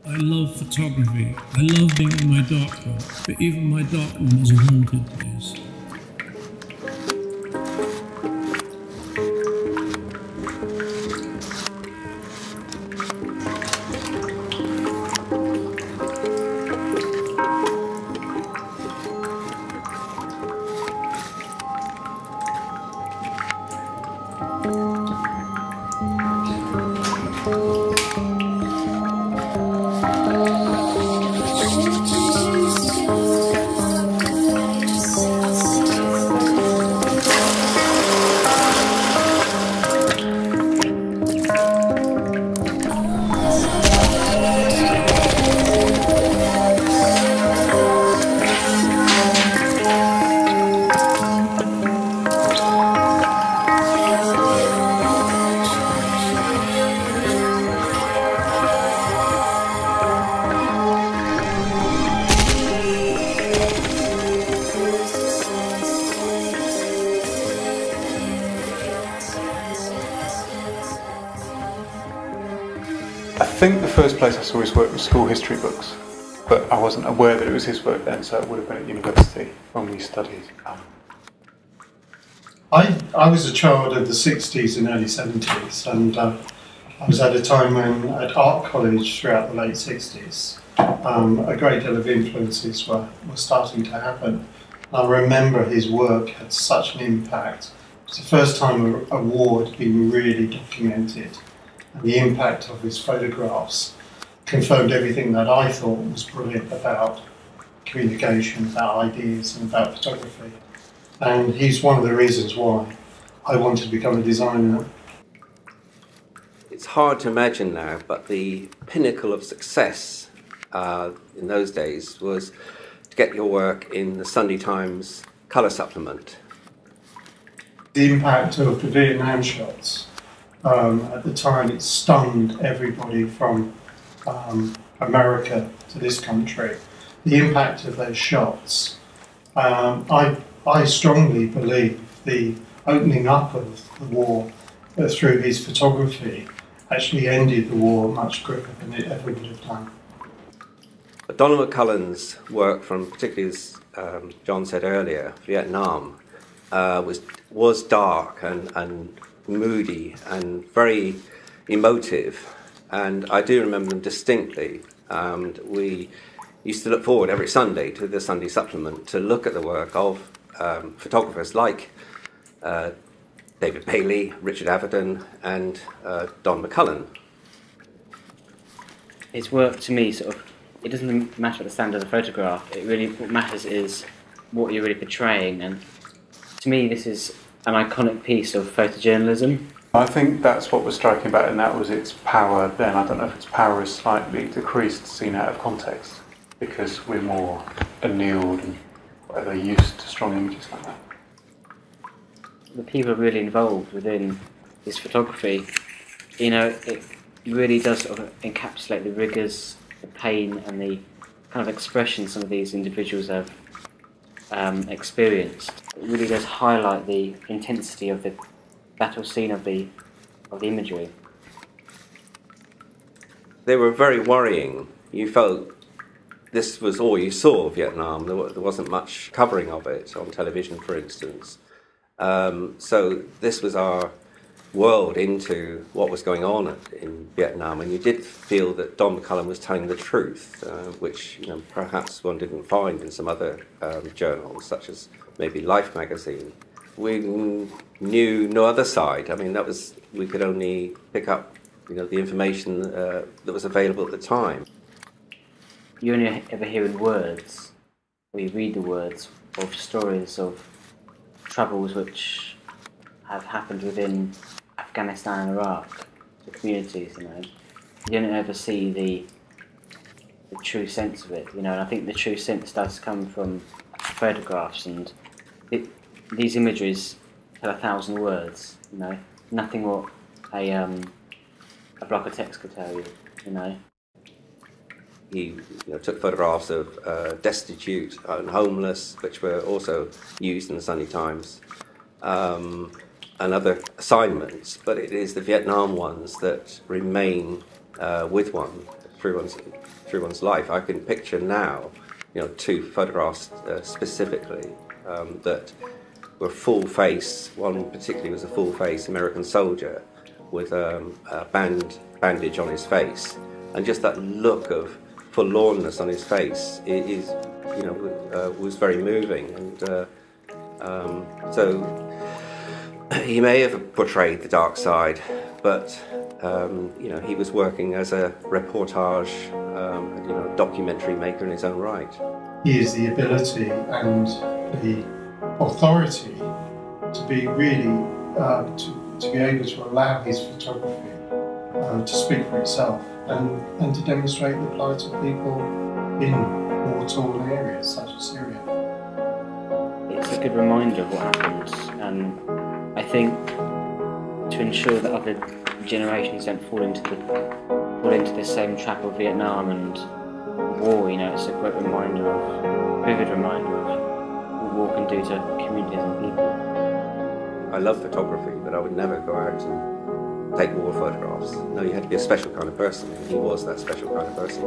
I love photography. I love being in my darkroom, but even my darkroom is a haunted place. I think the first place I saw his work was school history books, but I wasn't aware that it was his work then, so it would have been at university when we studied. I was a child of the 60s and early 70s, and I was at a time when at art college throughout the late 60s, a great deal of influences were starting to happen. I remember his work had such an impact. It was the first time a war had been really documented. And the impact of his photographs confirmed everything that I thought was brilliant about communication, about ideas and about photography. And he's one of the reasons why I wanted to become a designer. It's hard to imagine now, but the pinnacle of success in those days was to get your work in the Sunday Times colour supplement. The impact of the Vietnam shots. At the time, it stunned everybody from America to this country. The impact of those shots. I strongly believe the opening up of the war through his photography actually ended the war much quicker than it ever would have done. Donald McCullin's work from, particularly as John said earlier, Vietnam, was dark and moody and very emotive, and I do remember them distinctly. And we used to look forward every Sunday to the Sunday supplement to look at the work of photographers like David Paley, Richard Avedon and Don McCullin. His work to me it doesn't matter the standard of the photograph, what matters is what you're really portraying, and to me this is an iconic piece of photojournalism. I think that's what was striking about it, and that was its power then. I don't know if its power is slightly decreased seen out of context, because we're more annealed and whatever, used to strong images like that. The people really involved within this photography, it really does sort of encapsulate the rigours, the pain and the kind of expression some of these individuals have experienced. It really does highlight the intensity of the battle scene of the imagery. They were very worrying. You felt this was all you saw of Vietnam. There wasn't much covering of it on television, for instance. So this was our world into what was going on in Vietnam, and you did feel that Don McCullin was telling the truth, which perhaps one didn't find in some other journals, such as maybe Life magazine. We knew no other side. I mean, we could only pick up the information that was available at the time. You only ever hear in words, or you read the words of stories of troubles which have happened within Afghanistan and Iraq, the communities, You don't ever see the true sense of it, and I think the true sense does come from photographs, and these imageries tell 1,000 words, nothing what a block of text could tell you, He took photographs of destitute and homeless, which were also used in the Sunday Times, and other assignments, but it is the Vietnam ones that remain with one through one's life. I can picture now, two photographs specifically that were full face. One particularly was a full face American soldier with a bandage on his face, and just that look of forlornness on his face was very moving. And so he may have portrayed the dark side, but he was working as a reportage, documentary maker in his own right. He has the ability and the authority to be really to be able to allow his photography to speak for itself and to demonstrate the plight of people in war-torn areas such as Syria. It's a good reminder of what happened, and I think to ensure that other generations don't fall into the same trap of Vietnam and war, it's a great vivid reminder of what war can do to communities and people. I love photography, but I would never go out and take war photographs. No, you had to be a special kind of person, and he was that special kind of person.